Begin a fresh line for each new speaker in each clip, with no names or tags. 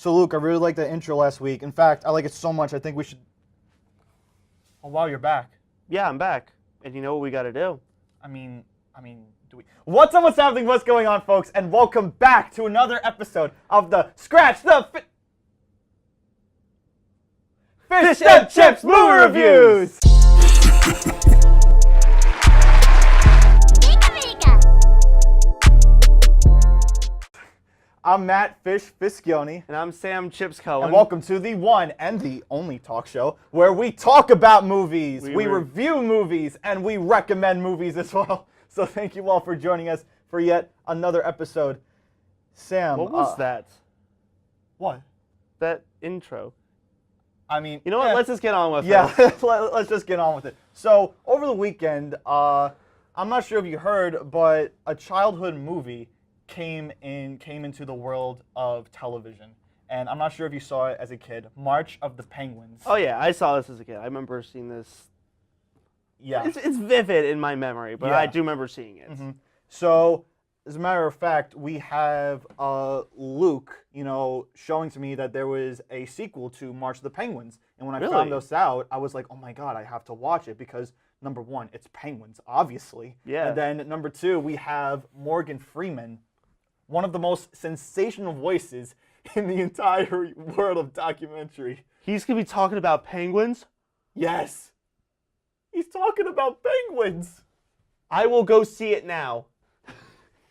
So, Luke, I really liked the intro last week. In fact, I like it so much, I think we should... Oh, wow, you're back.
Yeah, I'm back. And you know what we gotta do?
I mean, do we... What's up, what's happening, what's going on, folks? And welcome back to another episode of the Scratch the Fish and Chips Movie Reviews! I'm Matt Fish Fischioni.
And I'm Sam Chips Cohen.
And welcome to the one and the only talk show where we talk about movies, we review movies, and we recommend movies as well. So thank you all for joining us for yet another episode. Sam,
what was that?
What?
That intro.
I mean,
you know what? Let's just get on with it.
Yeah, let's just get on with it. So over the weekend, I'm not sure if you heard, but a childhood movie came into the world of television, and I'm not sure if you saw it as a kid. March of the Penguins.
Oh yeah, I saw this as a kid. I remember seeing this.
Yeah,
it's vivid in my memory, but yeah. I do remember seeing it.
Mm-hmm. So, as a matter of fact, we have Luke, showing to me that there was a sequel to March of the Penguins, and when I found this out, I was like, oh my god, I have to watch it because number one, it's penguins, obviously.
Yeah.
And then number two, we have Morgan Freeman, one of the most sensational voices in the entire world of documentary.
He's going to be talking about penguins?
Yes. He's talking about penguins.
I will go see it now.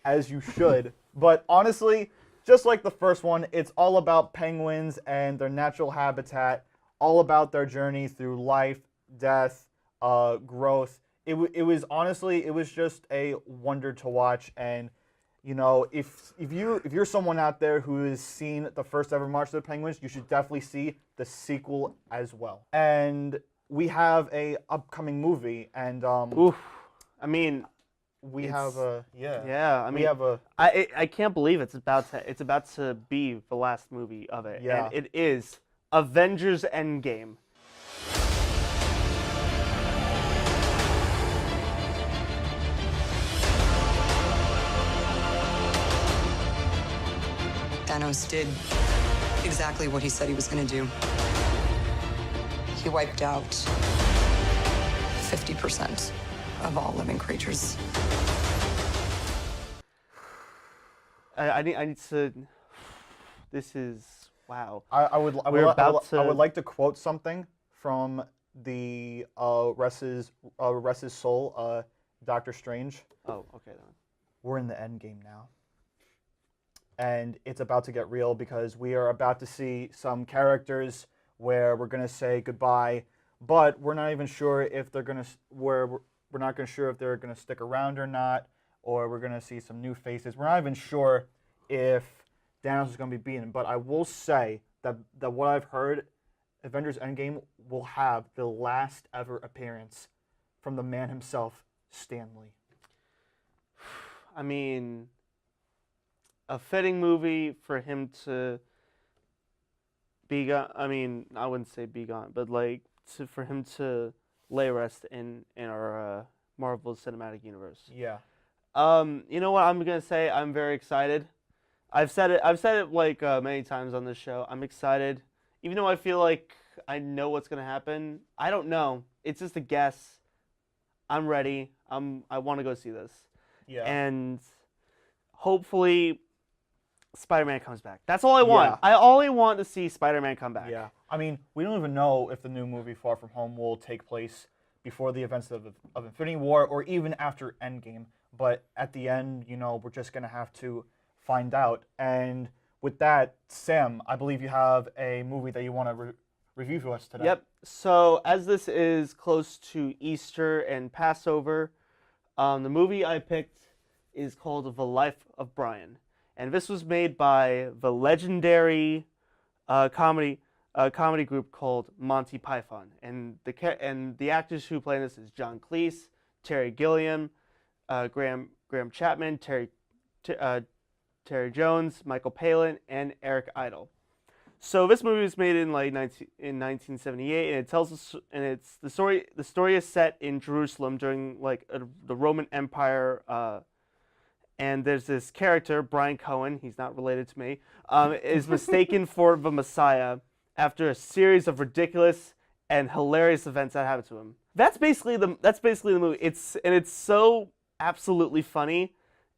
As you should. But honestly, just like the first one, it's all about penguins and their natural habitat, all about their journey through life, death, growth. It was just a wonder to watch. And if you're someone out there who has seen the first ever March of the Penguins, you should definitely see the sequel as well. And we have a upcoming movie, and
oof, I mean,
we have a
yeah. I mean,
we have a
I can't believe it's about to be the last movie of it.
Yeah,
and it is Avengers Endgame.
Thanos did exactly what he said he was going to do. He wiped out 50% of all living creatures.
I need to. This is wow.
I would like to quote something from the Russ's Soul, Doctor Strange.
Oh, okay then.
We're in the end game now. And it's about to get real because we are about to see some characters where we're going to say goodbye, but we're not even sure if they're going to we're not going to sure if they're going to stick around or not, or we're going to see some new faces. We're not even sure if Thanos is going to be beaten, but I will say that what I've heard, Avengers Endgame will have the last ever appearance from the man himself, Stan Lee.
I mean, a fitting movie for him to be gone. I mean, I wouldn't say be gone, but for him to lay rest in our Marvel Cinematic Universe.
Yeah.
You know what I'm gonna say? I'm very excited. I've said it many times on this show. I'm excited, even though I feel like I know what's gonna happen. I don't know. It's just a guess. I'm ready. I want to go see this.
Yeah.
And hopefully Spider-Man comes back. That's all I want.
Yeah.
I only want to see Spider-Man come back.
Yeah. I mean, we don't even know if the new movie Far From Home will take place before the events of Infinity War or even after Endgame. But at the end, we're just going to have to find out. And with that, Sam, I believe you have a movie that you want to review for us today.
Yep. So as this is close to Easter and Passover, the movie I picked is called The Life of Brian. And this was made by the legendary comedy group called Monty Python. And the actors who play this is John Cleese, Terry Gilliam, Graham Chapman, Terry Jones, Michael Palin, and Eric Idle. So this movie was made in 1978, and it tells us, and it's the story. The story is set in Jerusalem during the Roman Empire and there's this character, Brian Cohen, he's not related to me, is mistaken for the Messiah after a series of ridiculous and hilarious events that happen to him. That's basically the movie. It's so absolutely funny,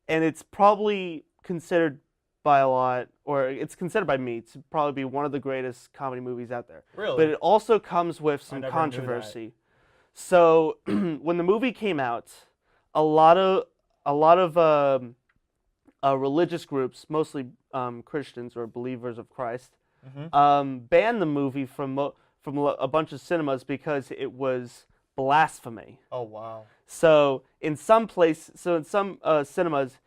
and it's probably considered by a lot, or it's considered by me to probably be one of the greatest comedy movies out there.
Really?
But it also comes with some
never knew
controversy. So when the movie came out, a lot of religious groups, mostly Christians or believers of Christ, banned the movie from a bunch of cinemas because it was blasphemy.
Oh wow.
So in some cinemas,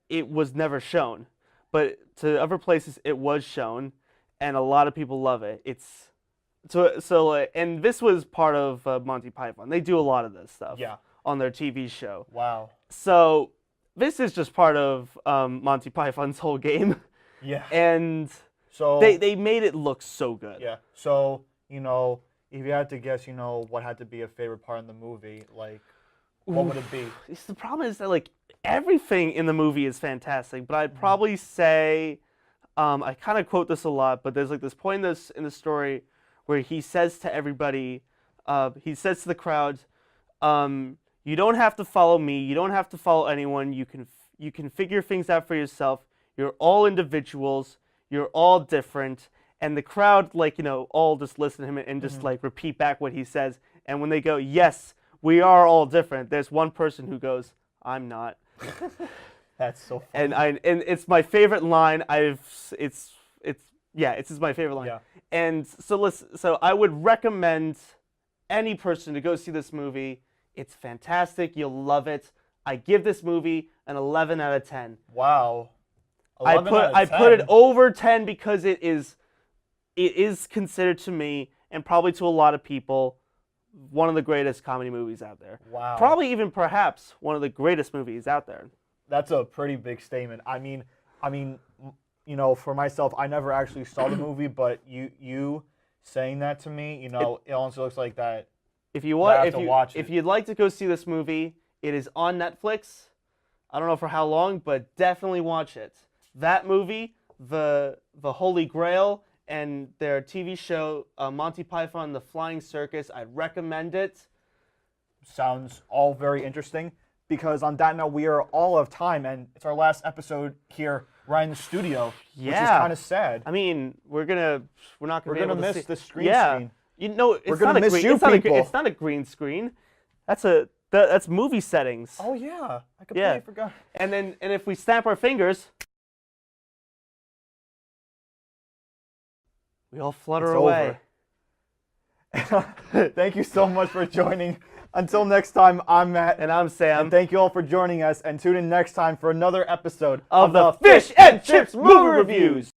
it was never shown, but to other places it was shown, and a lot of people love it. And this was part of Monty Python. They do a lot of this stuff on their TV show.
Wow.
So this is just part of Monty Python's whole game.
Yeah.
And
so
they made it look so good.
Yeah. So, if you had to guess, what had to be a favorite part in the movie, like, what would it be?
The problem is that, like, everything in the movie is fantastic, but I'd probably say, I kind of quote this a lot, but there's, like, this point in the story where he says to everybody, he says to the crowd, you don't have to follow me, you don't have to follow anyone, you can figure things out for yourself, you're all individuals, you're all different, and the crowd, like, all just listen to him and just, like, repeat back what he says, and when they go, yes, we are all different, there's one person who goes, I'm not.
That's so funny.
And it's my favorite line. It's just my favorite line.
Yeah.
And so I would recommend any person to go see this movie. It's fantastic. You'll love it. I give this movie an 11 out of 10.
Wow.
I put it over 10 because it is considered to me, and probably to a lot of people, one of the greatest comedy movies out there.
Wow.
Probably even perhaps one of the greatest movies out there.
That's a pretty big statement. I mean, for myself, I never actually saw the movie, but you saying that to me, it honestly looks like that.
If you want,
if
you'd like to go see this movie, it is on Netflix. I don't know for how long, but definitely watch it. That movie, the Holy Grail, and their TV show, Monty Python and the Flying Circus, I'd recommend it.
Sounds all very interesting, because on that note, we are all of time, and it's our last episode here right in the studio, which is kind of sad.
I mean, we're not gonna
miss the screen.
It's not a green screen. That's movie settings.
Oh yeah, I completely forgot.
And if we snap our fingers, we all flutter away.
Thank you so much for joining. Until next time, I'm Matt.
And I'm Sam.
And thank you all for joining us. And tune in next time for another episode
of the Fish and Chips Movie Reviews.